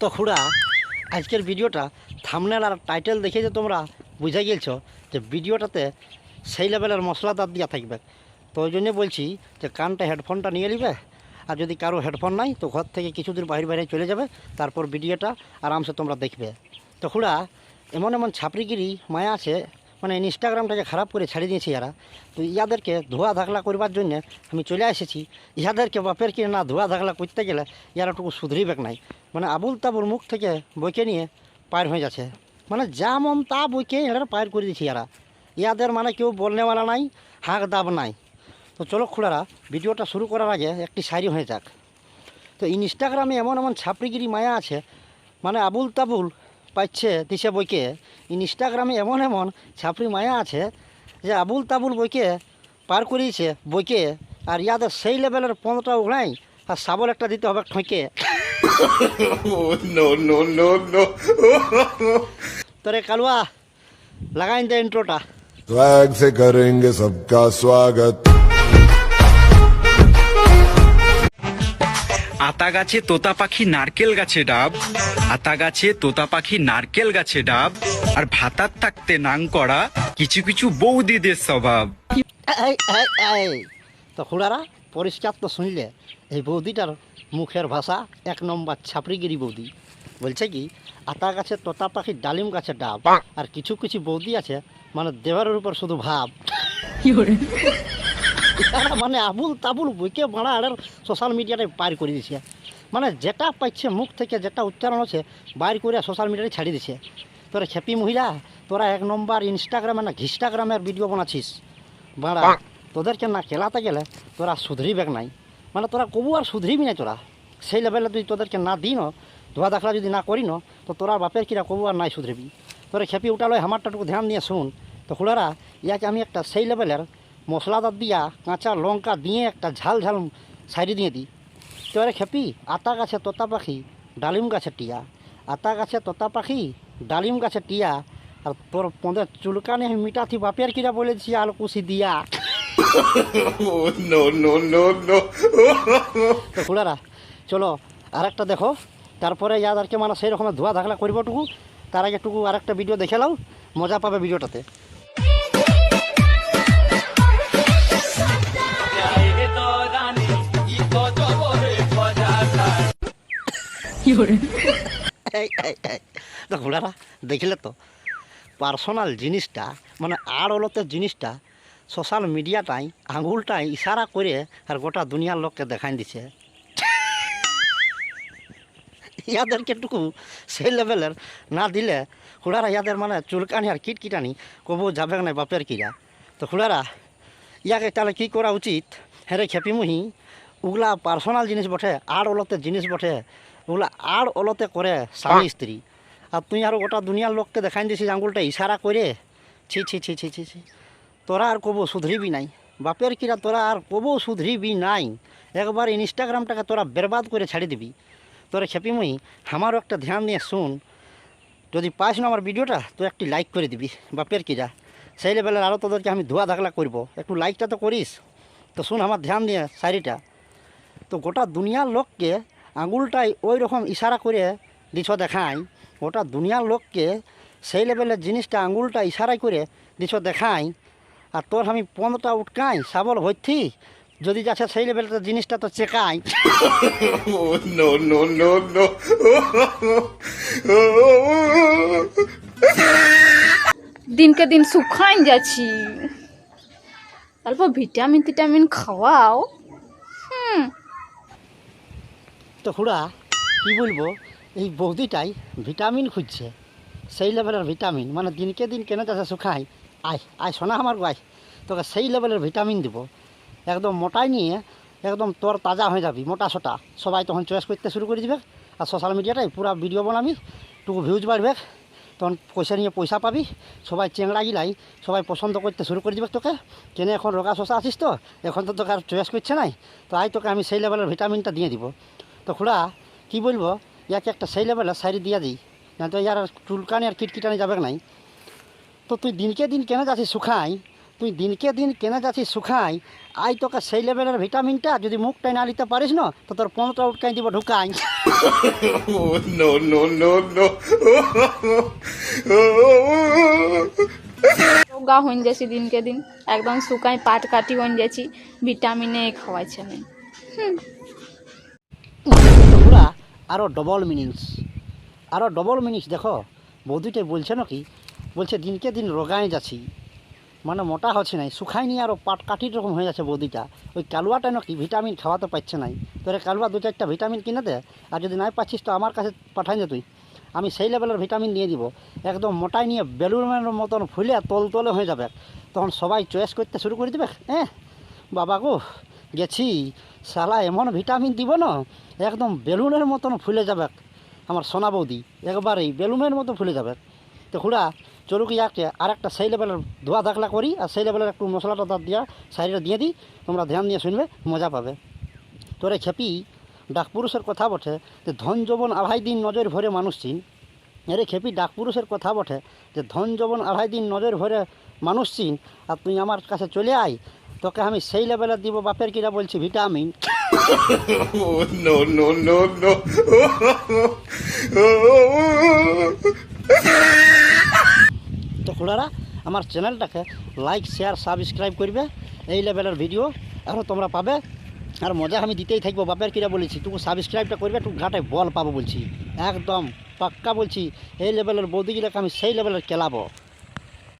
তো খুড়া আজকের ভিডিওটা থাম্বনেল আর টাইটেল দেখে যে তোমরা বুঝে গেছো যে ভিডিওটাতে সেই লেভেলের মশলাদার দেওয়া থাকবে। তো ওই জন্যে বলছি যে কানটা হেডফোনটা নিয়ে নিবে, আর যদি কারো হেডফোন নাই তো ঘর থেকে কিছু দূর বাইরে বাইরে চলে যাবে, তারপর ভিডিওটা আরামসে তোমরা দেখবে। তো খুড়া এমন এমন ছাপড়িগিরি মায়া আছে, মানে ইনস্টাগ্রামটাকে খারাপ করে ছাড়িয়ে দিয়েছি এরা। তো ইয়াদেরকে ধোয়া ধাকলা করবার জন্য আমি চলে এসেছি। ইহাদেরকে বাপের কিনে না ধোয়া ধাকলা করতে গেলে ইয়ারাটুকু শুধরিবেক নাই, মানে আবুল তাবুল মুখ থেকে বইকে নিয়ে পার হয়ে যাচ্ছে, মানে যা মন তা বইকে এরা পার করে দিয়েছি এরা। ইয়াদের মানে কেউ বলনেওয়ালা নাই, হাঁক দাব নাই। তো চলো খুড়ারা ভিডিওটা শুরু করার আগে একটি শায়রি হয়ে যাক। তো ইনস্টাগ্রামে এমন এমন ছাপড়িগিরি মায়া আছে, মানে আবুল তাবুল পাচ্ছে দিশে বইকে। ইনস্টাগ্রামে এমন এমন ছাপড়ি মায়া আছে যে আবুল তাবুল বইকে পার করিয়েছে বইকে, আর ইয়াদের সেই লেভেলের 15টা উড়াই আর সাবল একটা দিতে হবে ঠঁকে। তোরে কালুয়া লাগাই দে ইন্ট্রোটা। स्वैग से करेंगे सबका स्वागत। আতা গাছে তোতা পাখি নারকেল গাছে ডাব, আতা গাছে তোতা পাখি নারকেল গাছে ডাব, আর ভাতার থাকতে নাং করা কিছু কিছু বৌদিদের স্বভাব। তো খুড়ারা পরিষ্কার তো শুনলে, এই বৌদিটার মুখের ভাষা 1 নম্বর ছাপড়িগিরি বৌদি। বলছে কি আতা গাছে তোতা পাখি ডালিম গাছে ডাব, আর কিছু কিছু বৌদি আছে মানে দেওয়ারের উপর শুধু ভাব। এরা মানে আবুল তাবুল বইকে বাড়া আর সোশ্যাল মিডিয়াটায় পার করে দিছে, মানে যেটা পাইছে মুখ থেকে যেটা উচ্চারণ আছে বাইর করে সোশ্যাল মিডিয়ায় ছাড়িয়ে দিছে। তোরা খেপি মহিলা, তোরা 1 নম্বর ইনস্টাগ্রামে না ঘিস্টাগ্রামের ভিডিও বানাচ্ছিস বাড়া। তোদেরকে না খেলাতে গেলে তোরা শুধরিবেক নাই, মানে তোরা কবু আর শুধরিবি নাই। তোরা সেই লেভেলে যদি তোদেরকে না দিন ধোয়া দাখলা যদি না করিন তো তোরা বাপের কিরা কবু আর নাই শুধরিবি। তোরা খেপি উঠালো হামারটাটুকু ধ্যান দিয়ে শুন। তো খুড়ারা ইয়াকে আমি একটা সেই লেভেলের মশলাদার দিয়া কাঁচা লঙ্কা দিয়ে একটা ঝাল ঝাল সাইডে দিয়ে দিই। তো আরে খেপি আতা গাছে তোতা পাখি ডালিম গাছে টিয়া, আতা গাছে তোতা পাখি ডালিম গাছে টিয়া, আর তোর পদের চুলকানে আমি মিটাথি বাপের কিরা বলেছি আলকুশি দিয়া। তো খুড়ারা চলো আরেকটা দেখো, তারপরে ইয়াদারকে মানে সেই রকমের ধোয়া ধাকলা করবোটুকু। তার আগে একটু আরেকটা ভিডিও দেখে নাও, মজা পাবে ভিডিওটাতে। তো ঘোড়ারা দেখলে তো পার্সোনাল জিনিসটা, মানে আড়লতের জিনিসটা সোশ্যাল মিডিয়াটাই আঙুলটাই ইশারা করে আর গোটা দুনিয়ার লোককে দেখাই দিছে। ইয়াদেরকে টুকু সেই লেভেলের না দিলে খুড়ারা ইয়াদের মানে চুলকানি আর কিটকিটানি কবু যাবে না বাপের কিরা। তো খুড়ারা ইয়াকে তাহলে কী করা উচিত? হ্যাঁ রে খেপিমুহি, ওগুলা পার্সোনাল জিনিস বটে, আড় অলতের জিনিস বটে, ওগুলা আড় অলতে করে স্বামী স্ত্রী, আর তুই আরও গোটা দুনিয়ার লোককে দেখাই দিছিস আঙুলটা ইশারা করে। ছি ছি ছি ছি ছি ছি, তোরা আর কবু শুধরিবি নাই বাপের কিরা, তোরা আর কবু শুধরিবি নাই। একবার ইনস্টাগ্রামটাকে তোরা বেরবাদ করে ছাড়ি দিবি। তোরা খেপিমুই আমারও একটা ধ্যান দিয়ে শুন, যদি পাস না আমার ভিডিওটা তো একটি লাইক করে দিবি বাপের কিরা। সেই লেভেলের আরও তোদেরকে আমি ধোয়া ধাকলা করব, একটু লাইকটা তো করিস। তো শুন আমার ধ্যান দিয়ে শাড়িটা, তো গোটা দুনিয়ার লোককে আঙুলটাই ওই রকম ইশারা করে দিছ দেখাই, গোটা দুনিয়ার লোককে সেই লেভেলের জিনিসটা আঙুলটা ইশারাই করে দিছ দেখাই, আর তোর আমি 15টা উটকাই সাবল হইথি যদি যাচ্ছে সেই লেভেলের জিনিসটা তো চেকাই। দিনকে দিন শুকাইন যাচ্ছি, অল্প ভিটামিন টিটামিন খাওয়াও। তো খুড়া কী বলবো, এই বৌদিটাই ভিটামিন খুঁজছে, সেই লেভেলের ভিটামিন, মানে দিনকে দিন কেন যাচ্ছে শুকাই। আয় আয় সোনা আমার আয়, তোকে সেই লেভেলের ভিটামিন দিব, একদম মোটাই নিয়ে একদম তোর তাজা হয়ে যাবি, মোটা সোটা। সবাই তখন চয়েস করতে শুরু করে দিবে, আর সোশ্যাল মিডিয়াটাই পুরো ভিডিও বানাবি, টুকু ভিউজ বাড়বে, তখন পয়সা নিয়ে পয়সা পাবি। সবাই চেংড়া গিলাই সবাই পছন্দ করতে শুরু করে দিবে তোকে, কেন এখন রোগা শোষা আছিস তো, এখন তো তোকে আর চয়েস করছে নাই। তো আয় তোকে আমি সেই লেভেলের ভিটামিনটা দিয়ে দিব। তো খুড়া কী বলবো, ইয়াকে একটা সেই লেভেলের শাড়ি দিয়ে দিই, না তো ইয়ার চুলকানি আর কিটকিটানি যাবে নাই। তো তুই দিনকে দিন কেন যাচ্ছিস শুকাই, তুই দিনকে দিন কেন যাচ্ছিস শুকাই, আই তোকে সেই লেভেলের ভিটামিনটা যদি মুখটাই না নিতে পারিস না তো তোর 15টা উটকাই দিব ঢুকাই। রোগা হয়ে যাচ্ছি দিনকে দিন, একদম শুকাই পাট কাটি হয়ে যাচ্ছি, ভিটামিনে খাওয়াইছে না। পুরা আরও ডবল মিনিংস দেখো বৌদিটাই বলছে নাকি, বলছে দিনকে দিন রোগায় যাচ্ছি, মানে মোটা হচ্ছে নাই, শুকায়নি আরও পাট কাঠির রকম হয়ে যাচ্ছে বৌদিটা। ওই কালুয়াটা নাকি ভিটামিন খাওয়াতে পারছে নাই, তোরে কালুয়া 2-4টা ভিটামিন কিনে দে, আর যদি নাই পাচ্ছিস তো আমার কাছে পাঠাই দে তুই, আমি সেই লেভেলের ভিটামিন দিয়ে দিব, একদম মোটাই নিয়ে বেলুনের মতন ফুলে তলে হয়ে যাবে, তখন সবাই চয়েস করতে শুরু করে দেবে। হ্যাঁ বাবা গো গেছি, শালা এমন ভিটামিন দিব না একদম বেলুনের মতন ফুলে যাবে আমার সোনা বৌদি, একবারেই বেলুনের মতো ফুলে যাবে। তো খুড়া চলুক ইয়াকে আর একটা সেই লেভেলের ধোয়া ধাকলা করি, আর সেই লেভেলের একটু মশলাটা তার দিয়া সাইডে দিয়ে দিই, তোমরা ধ্যান দিয়ে শুনবে, মজা পাবে। তোরে খেপি ডাকপুরুষের কথা বটে যে ধন যৌবন 2.5 দিন নজর ভরে মানুষ চিন। আরে খেপি ডাকপুরুষের কথা বটে যে ধন যৌবন 2.5 দিন নজর ভরে মানুষ চিন, আর তুই আমার কাছে চলে আয়, তোকে আমি সেই লেভেলের দিব বাপের কিনা বলছি ভিটামিন। তো খুড়ারা আমার চ্যানেলটাকে লাইক শেয়ার সাবস্ক্রাইব করবে, এই লেভেলের ভিডিও আরও তোমরা পাবে, আর মজা আমি দিতেই থাকবো বাপের কিরা বলেছি, তুই সাবস্ক্রাইবটা করবে, তুই ঘাটে বল পাবো বলছি, একদম পাক্কা বলছি, এই লেভেলের বৌদিগুলোকে আমি সেই লেভেলের খেলাবো।